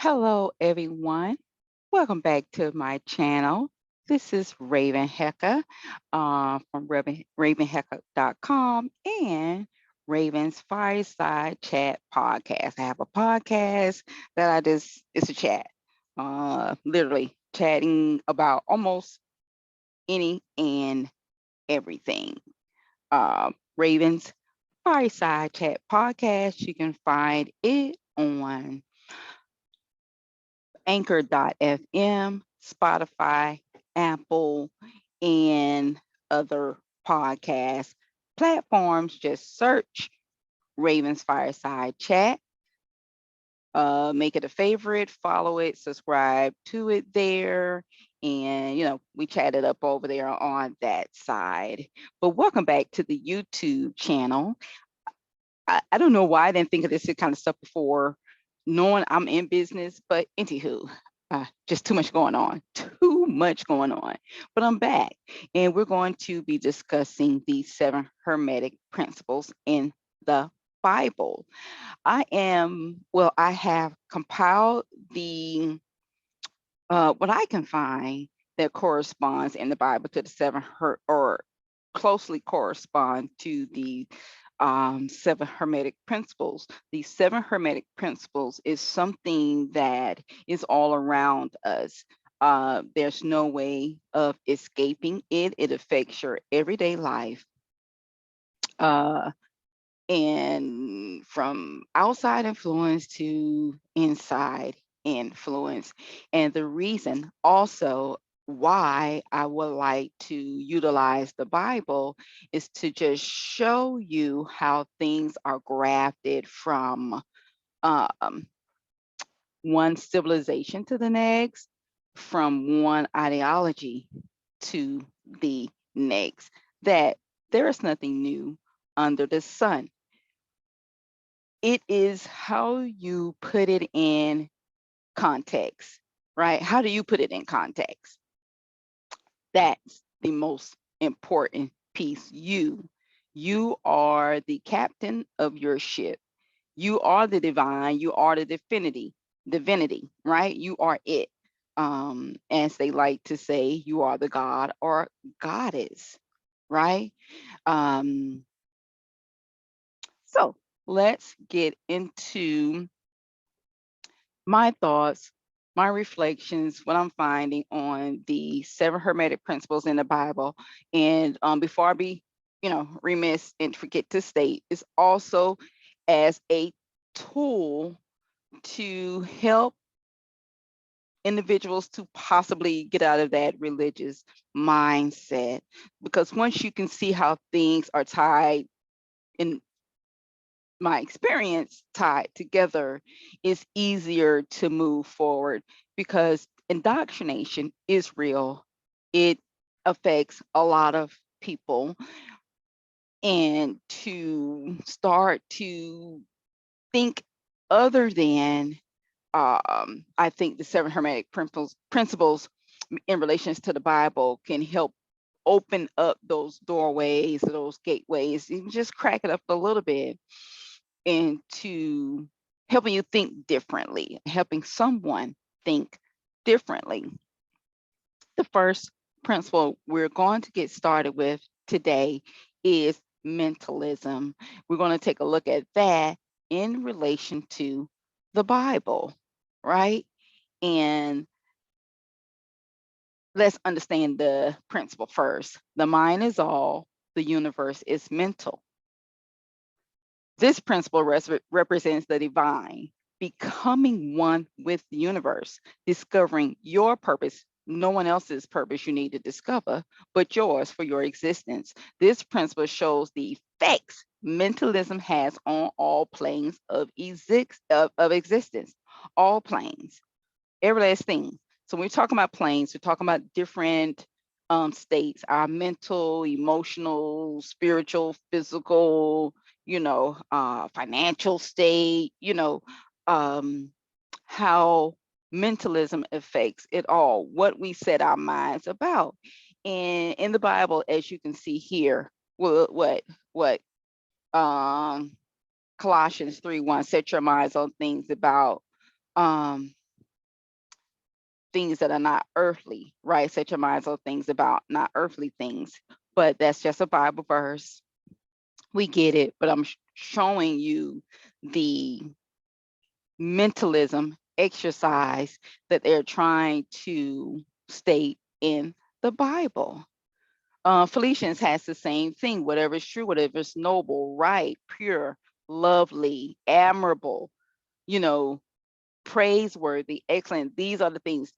Hello, everyone. Welcome back to my channel. This is Raven Hecker from ravenhecker.com and Raven's Fireside Chat podcast. I have a podcast that it's a chat, literally chatting about almost any and everything. Raven's Fireside Chat podcast, you can find it on Anchor.fm, Spotify, Apple, and other podcast platforms. Just search Ravens Fireside Chat. Make it a favorite, follow it, subscribe to it there. And, we chatted up over there on that side. But welcome back to the YouTube channel. I don't know why I didn't think of this kind of stuff before, knowing I'm in business, but anywho, just too much going on, too much going on. But I'm back, and we're going to be discussing the 7 Hermetic principles in the Bible. I have compiled the what I can find that corresponds in the Bible to the 7 or closely correspond to the 7 Hermetic principles. The 7 Hermetic principles is something that is all around us. There's no way of escaping it. It affects your everyday life. And from outside influence to inside influence. And the reason also why I would like to utilize the Bible is to just show you how things are grafted from um, one civilization to the next, from one ideology to the next, that there is nothing new under the sun. It is how you put it in context, right? How do you put it in context? That's the most important piece. You are the captain of your ship. You are the divine. You are the divinity, right? You are it. As they like to say, you are the god or goddess, right? Um, so let's get into my thoughts, my reflections, what I'm finding on the 7 Hermetic principles in the Bible. And before I be, remiss and forget to state, it's also as a tool to help individuals to possibly get out of that religious mindset. Because once you can see how things are tied in my experience tied together, it's easier to move forward because indoctrination is real. It affects a lot of people. And to start to think other than, I think the 7 Hermetic principles in relations to the Bible can help open up those doorways, those gateways, and just crack it up a little bit into helping you think differently, helping someone think differently. The first principle we're going to get started with today is mentalism. We're going to take a look at that in relation to the Bible, right? And let's understand the principle first. The mind is all, the universe is mental. This principle represents the divine, becoming one with the universe, discovering your purpose, no one else's purpose you need to discover, but yours for your existence. This principle shows the effects mentalism has on all planes of existence, all planes, every last thing. So when we're talking about planes, we're talking about different states, our mental, emotional, spiritual, physical, financial state, how mentalism affects it all, what we set our minds about. And in the Bible, as you can see here, what Colossians 3:1, set your minds on things about things that are not earthly, right? Set your minds on things about not earthly things. But that's just a Bible verse. We get it, but I'm showing you the mentalism exercise that they're trying to state in the Bible. Felicians has the same thing. Whatever is true, whatever is noble, right, pure, lovely, admirable, you know, praiseworthy, excellent. These are the things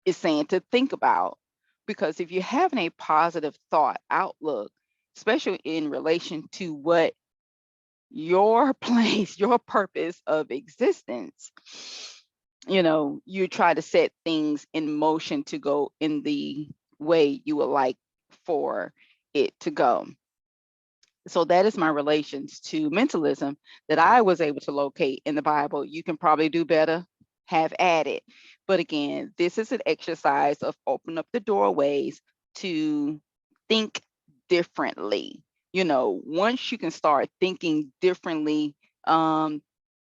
it's saying to think about. Because if you're having a positive thought outlook, especially in relation to what your place, your purpose of existence, you try to set things in motion to go in the way you would like for it to go. So that is my relations to mentalism that I was able to locate in the Bible. You can probably do better, have at it. But again, this is an exercise of open up the doorways to think differently. Once you can start thinking differently, the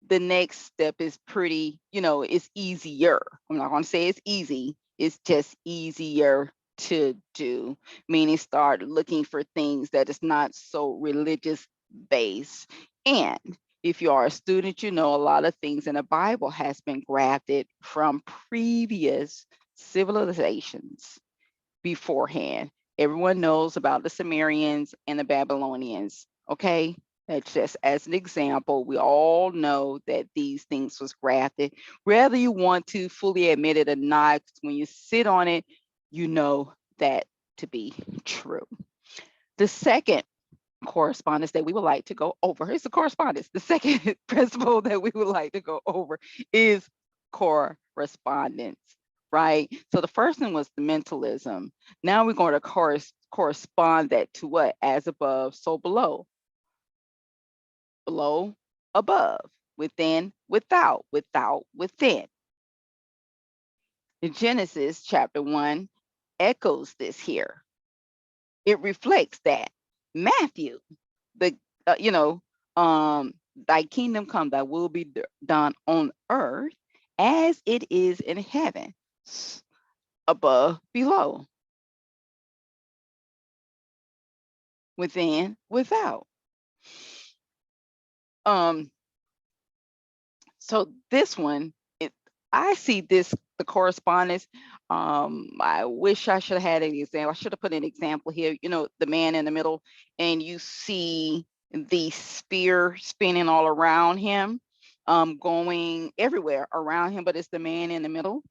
next step is pretty, it's easier. I'm not going to say it's easy. It's just easier to do, meaning start looking for things that is not so religious based. And if you are a student, a lot of things in the Bible has been grafted from previous civilizations beforehand. Everyone knows about the Sumerians and the Babylonians, okay? That's just as an example. We all know that these things was grafted. Whether you want to fully admit it or not, when you sit on it, you know that to be true. The second correspondence that we would like to go over is the correspondence. The second principle that we would like to go over is correspondence, right? So the first one was the mentalism. Now we're going to correspond that to what? As above, so below. Below, above. Within, without. Without, within. In Genesis chapter 1 echoes this here. It reflects that. Matthew, the thy kingdom come, thy will be done on earth as it is in heaven, above, below, within, without. So this one, I see this, the correspondence. I wish I should have had an example. I should have put an example here, the man in the middle, and you see the spear spinning all around him, going everywhere around him, but it's the man in the middle.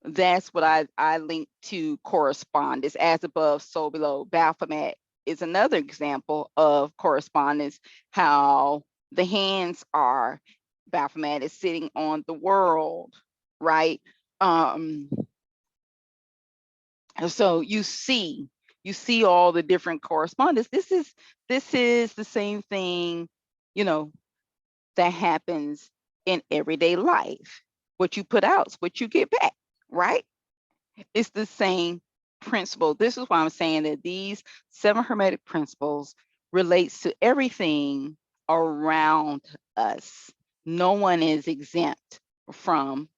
That's what I link to correspond. It's as above, so below. Baphomet is another example of correspondence, how the hands are. Baphomet is sitting on the world, right? So you see all the different correspondence. This is the same thing, that happens in everyday life. What you put out is what you get back, right? It's the same principle. This is why I'm saying that these 7 Hermetic principles relates to everything around us. No one is exempt from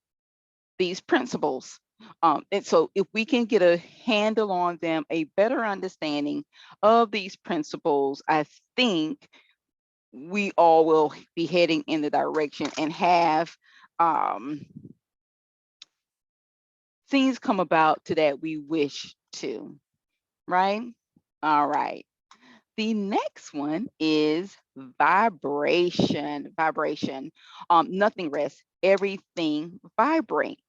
these principles. And so if we can get a handle on them, a better understanding of these principles, I think we all will be heading in the direction and have things come about to that we wish to, right? All right. The next one is vibration. Vibration. Nothing rests, everything vibrates.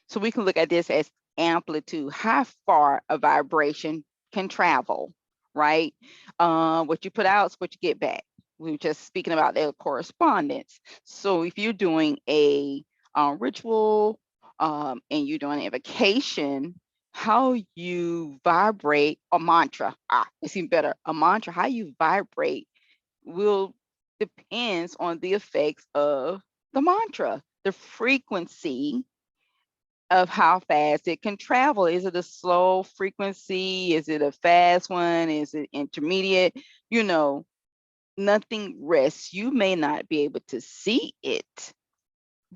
So we can look at this as amplitude, how far a vibration can travel, right? What you put out is what you get back. We were just speaking about their correspondence. So if you're doing a ritual and you're doing a vacation, how you vibrate a mantra, it's even better, a mantra, how you vibrate will depends on the effects of the mantra, the frequency of how fast it can travel. Is it a slow frequency? Is it a fast one? Is it intermediate? Nothing rests. You may not be able to see it,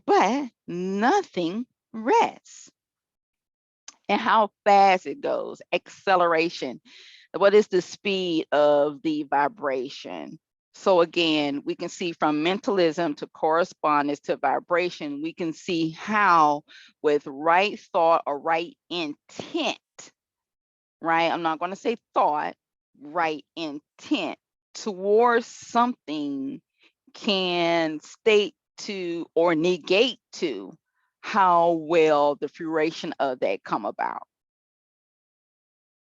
but nothing rests. and how fast it goes. Acceleration. What is the speed of the vibration? So again, we can see from mentalism to correspondence to vibration, we can see how with right thought or right intent, right? I'm not going to say thought, right intent towards something can state to or negate to how well the fruition of that come about.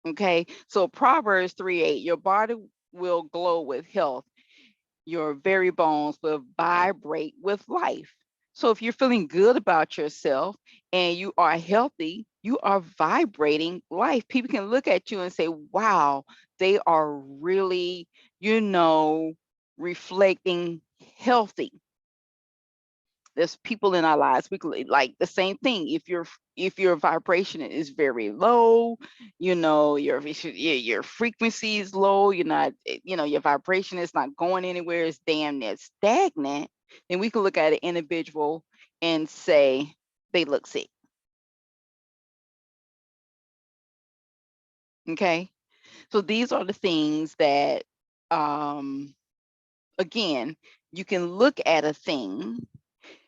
Okay, so Proverbs 3:8, your body will glow with health, your very bones will vibrate with life. So if you're feeling good about yourself and you are healthy, you are vibrating life. People can look at you and say, wow, they are really, reflecting healthy. There's people in our lives, we could like the same thing. If your vibration is very low, your frequency is low, you're not, your vibration is not going anywhere, it's damn near stagnant, then we can look at an individual and say they look sick. Okay, so these are the things that again, you can look at a thing.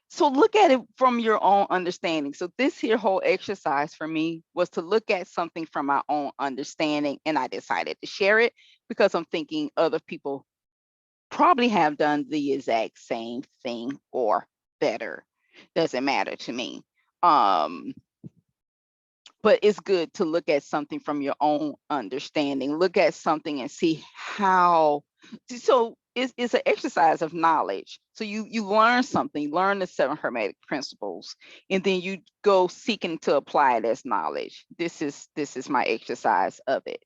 So look at it from your own understanding. So this here whole exercise for me was to look at something from my own understanding, and I decided to share it because I'm thinking other people probably have done the exact same thing or better. Doesn't matter to me. But it's good to look at something from your own understanding. Look at something and see how. So it's an exercise of knowledge. So you learn something, learn the 7 Hermetic principles, and then you go seeking to apply it as knowledge. This is my exercise of it.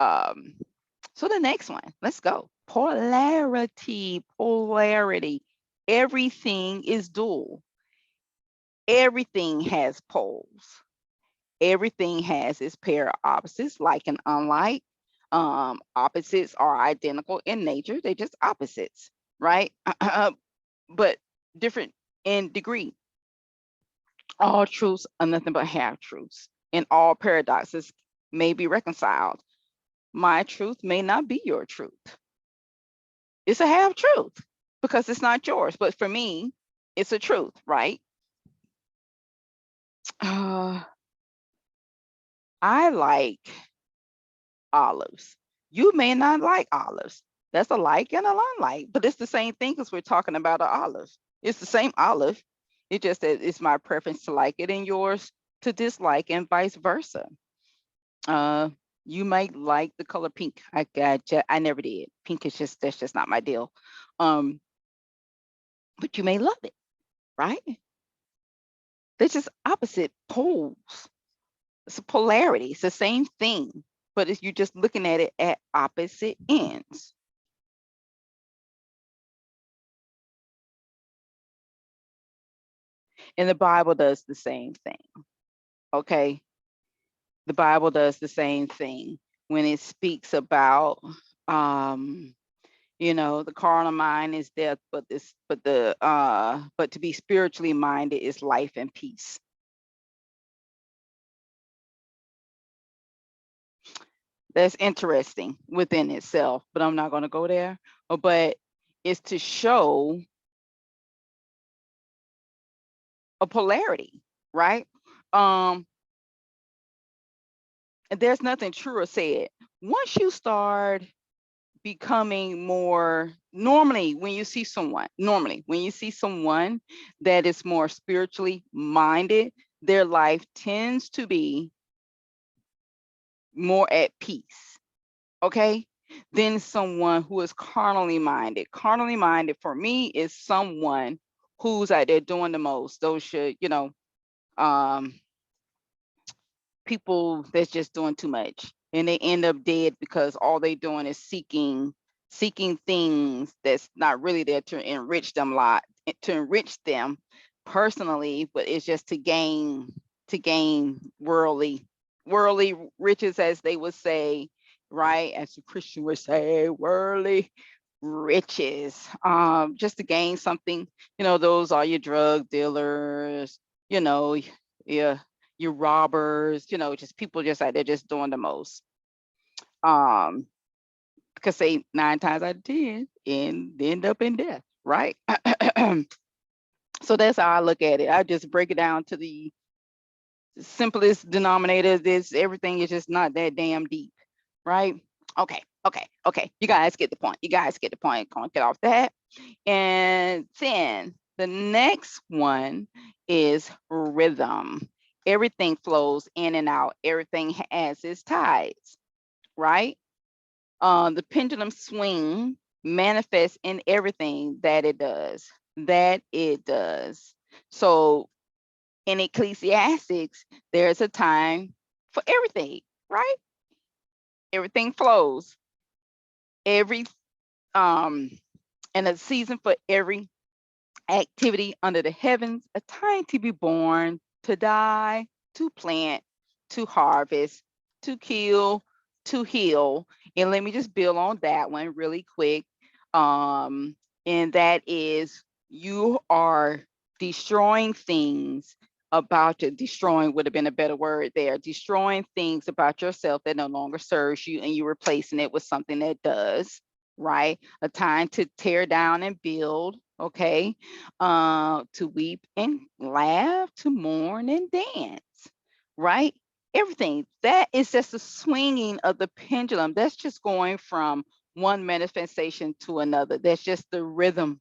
So the next one, let's go. Polarity. Everything is dual. Everything has poles. Everything has its pair of opposites, like and unlike. Opposites are identical in nature, they're just opposites, right? But different in degree. All truths are nothing but half truths, and all paradoxes may be reconciled. My truth may not be your truth. It's a half truth because it's not yours, but for me, it's a truth, right? I like olives. You may not like olives. That's a like and a unlike, but it's the same thing because we're talking about an olive. It's the same olive. It just that it's my preference to like it and yours to dislike, and vice versa. You might like the color pink. I never did. Pink is that's just not my deal. But you may love it, right? They're just opposite poles. It's a polarity. It's the same thing, but you're just looking at it at opposite ends. And the Bible does the same thing. Okay. The Bible does the same thing when it speaks about the carnal mind is death, but to be spiritually minded is life and peace. That's interesting within itself, but I'm not going to go there. But it's to show a polarity, right? And there's nothing truer said. Once you start becoming more normally when you see someone that is more spiritually minded, their life tends to be more at peace, okay, than someone who is carnally minded. Carnally minded for me is someone who's out there doing the most. Those should, people that's just doing too much, and they end up dead because all they doing is seeking things that's not really there to enrich them personally, but it's just to gain worldly riches, as they would say, right? As the Christian would say, worldly riches, just to gain something. Those are your drug dealers, yeah, your robbers, just people just like they're just doing the most. Because say 9 times out of 10 and end up in death, right? So that's how I look at it. I just break it down to the simplest denominator. This everything is just not that damn deep, right? Okay. You guys get the point. Gonna get off that. And then the next one is rhythm. Everything flows in and out. Everything has its tides, right? The pendulum swing manifests in everything that it does. So in Ecclesiastics, there's a time for everything, right? Everything flows. Every and a season for every activity under the heavens, a time to be born, to die, to plant, to harvest, to kill, to heal. And let me just build on that one really quick. And that is you are destroying things about you. Destroying would have been a better word there. Destroying things about yourself that no longer serves you, and you're replacing it with something that does, right? A time to tear down and build, okay? To weep and laugh, to mourn and dance, right? Everything that is just a swinging of the pendulum. That's just going from one manifestation to another. That's just the rhythm.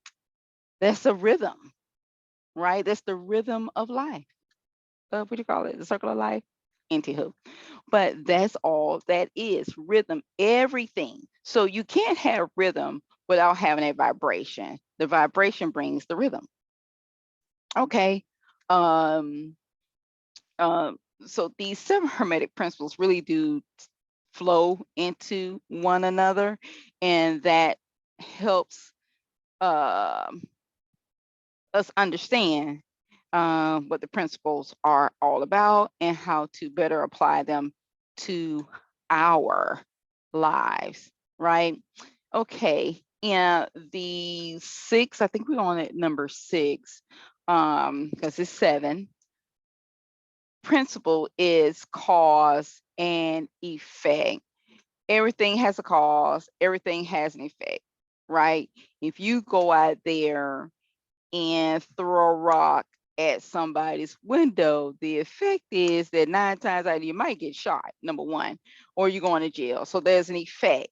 That's a rhythm, right? That's the rhythm of life. What do you call it? The circle of life? Anywho. But that's all that is rhythm, everything. So you can't have rhythm without having a vibration. The vibration brings the rhythm. Okay. Um, so these 7 hermetic principles really do flow into one another, and that helps us understand what the principles are all about and how to better apply them to our lives, right? Okay, and the 6, I think we're on at number 6, because it's 7. Principle is cause and effect. Everything has a cause, everything has an effect, right? If you go out there and throw a rock at somebody's window, the effect is that 9 times out of you might get shot, number one, or you're going to jail. So there's an effect,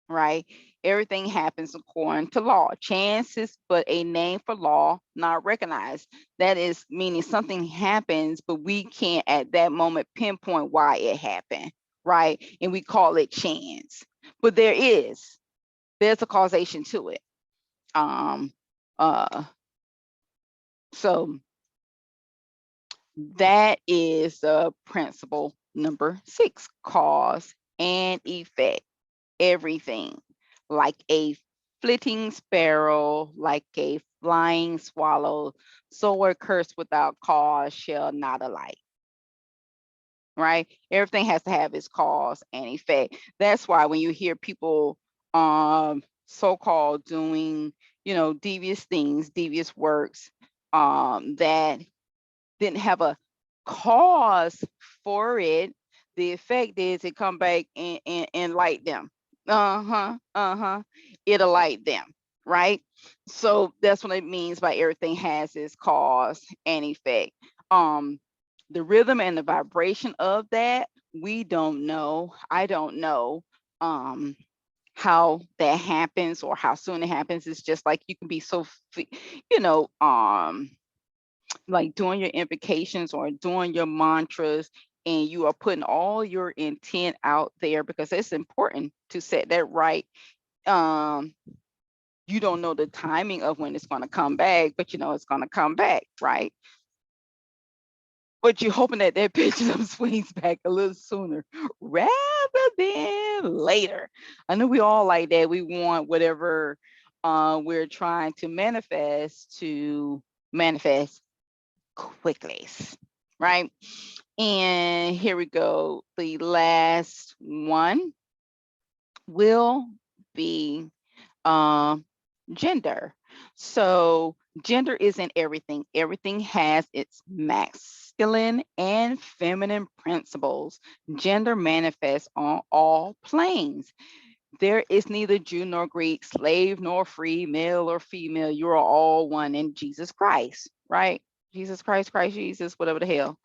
right? Everything happens according to law. Chance is but a name for law not recognized. That is meaning something happens, but we can't at that moment pinpoint why it happened, right? And we call it chance. But there's a causation to it. So that is principle number 6, cause and effect. Everything, like a flitting sparrow, like a flying swallow, so a curse without cause shall not alight. Right? Everything has to have its cause and effect. That's why when you hear people so-called doing, devious things, devious works, that didn't have a cause for it, the effect is it come back and light them. It'll light them, right? So that's what it means by everything has its cause and effect. The rhythm and the vibration of that, we don't know. I don't know how that happens or how soon it happens. It's just like you can be so, like doing your invocations or doing your mantras, and you are putting all your intent out there because it's important to set that right. You don't know the timing of when it's going to come back, but it's going to come back, right? But you're hoping that that pendulum swings back a little sooner rather than later. I know we all like that. We want whatever we're trying to manifest quickly, right? And here we go. The last one will be gender. So gender isn't everything. Everything has its masculine and feminine principles. Gender manifests on all planes. There is neither Jew nor Greek, slave nor free, male or female. You are all one in Jesus Christ, right? Jesus Christ, Christ Jesus, whatever the hell.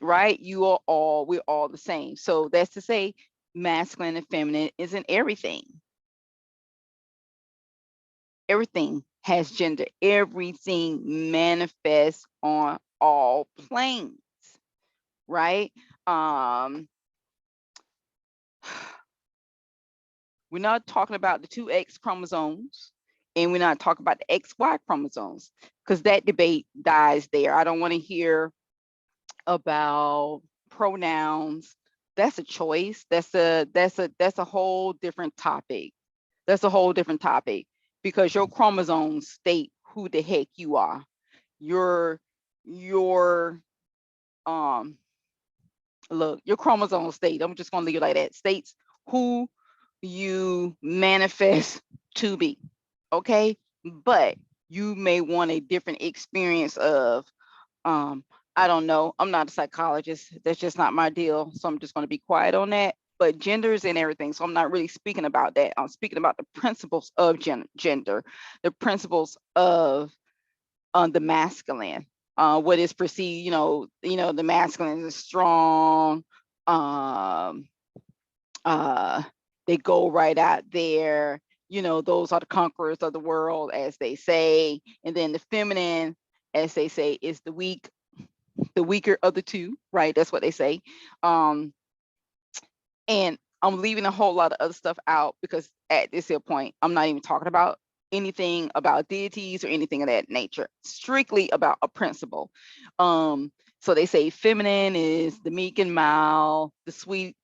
Right? We're all the same. So that's to say, masculine and feminine isn't everything. Everything has gender. Everything manifests on all planes, right? We're not talking about the two X chromosomes, and we're not talking about the XY chromosomes, because that debate dies there. I don't want to hear about pronouns. That's a choice. That's a whole different topic. That's a whole different topic, because your chromosomes state who the heck you are. Your look, your chromosome state, I'm just gonna leave it like that, states who you manifest to be. Okay. But you may want a different experience of I don't know. I'm not a psychologist. That's just not my deal. So I'm just going to be quiet on that. But genders and everything. So I'm not really speaking about that. I'm speaking about the principles of gender, the principles of the masculine. What is perceived, the masculine is strong. Um, they go right out there. Those are the conquerors of the world, as they say. And then the feminine, as they say, is the weaker of the two, right? That's what they say. And I'm leaving a whole lot of other stuff out, because at this here point, I'm not even talking about anything about deities or anything of that nature, strictly about a principle. So they say feminine is the meek and mild, the sweet,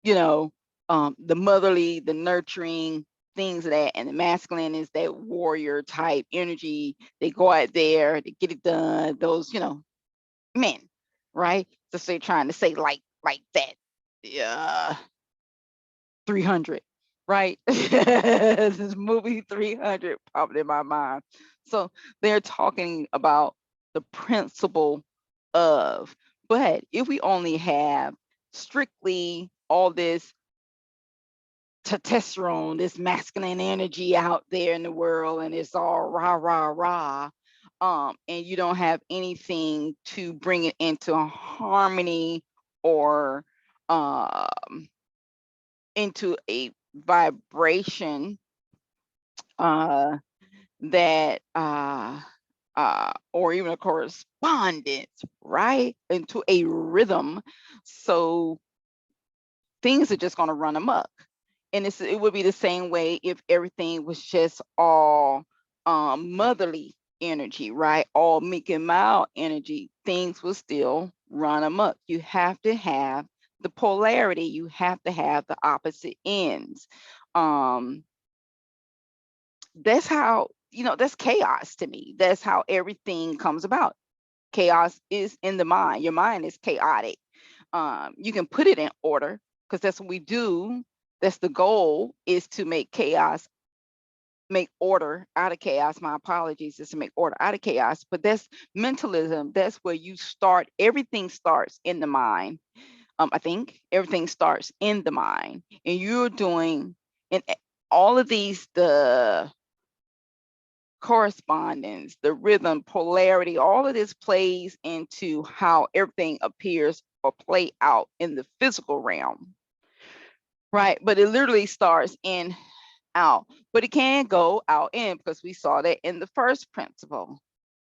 the motherly, the nurturing, things of that. And the masculine is that warrior type energy. They go out there, they get it done. Those, men, right? So they're trying to say like that. Yeah, 300, right? This movie 300 popped in my mind. So they're talking about the principle of, but if we only have strictly all this testosterone, this masculine energy out there in the world, and it's all rah, rah, rah, and you don't have anything to bring it into harmony or into a vibration that or even a correspondence, right, into a rhythm. So things are just going to run amok. And it would be the same way if everything was just all motherly energy, right? All meek and mild energy. Things will still run amok. You have to have the polarity. You have to have the opposite ends. That's how, that's chaos to me. That's how everything comes about. Chaos is in the mind. Your mind is chaotic. You can put it in order, because that's what we do. That's the goal, is to make order out of chaos. My apologies, is to make order out of chaos. But that's mentalism. That's where you start. Everything starts in the mind. I think everything starts in the mind, and you're doing, and all of these, the correspondence, the rhythm, polarity, all of this plays into how everything appears or play out in the physical realm, right? But it literally starts in, out, but it can go out in, because we saw that in the first principle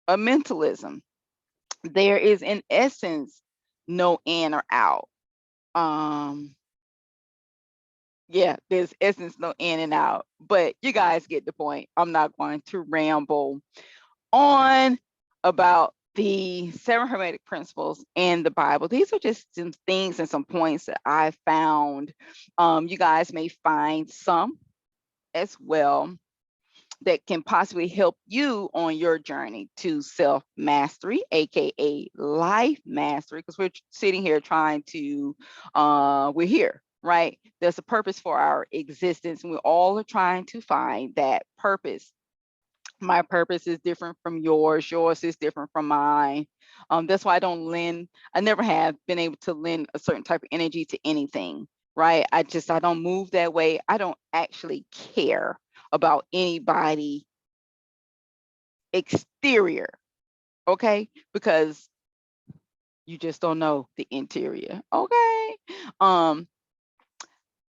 of mentalism. There is, in essence, no in or out. Yeah, there's essence, no in and out, but you guys get the point. I'm not going to ramble on about the 7 Hermetic principles in the Bible. These are just some things and some points that I found. You guys may find some as well that can possibly help you on your journey to self-mastery, aka life mastery, because we're sitting here trying to, we're here, right? There's a purpose for our existence, and we all are trying to find that purpose My purpose is different from yours. Yours is different from mine. That's why I never have been able to lend a certain type of energy to anything, right? I don't move that way. I don't actually care about anybody exterior, okay? Because you just don't know the interior, okay? Um,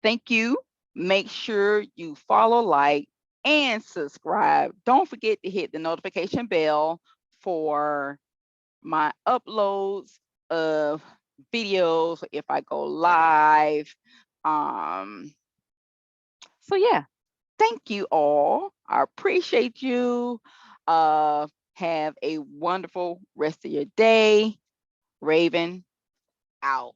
Thank you. Make sure you follow, like, and subscribe. Don't forget to hit the notification bell for my uploads of videos if I go live. So yeah, thank you all. I appreciate you. Have a wonderful rest of your day. Raven out.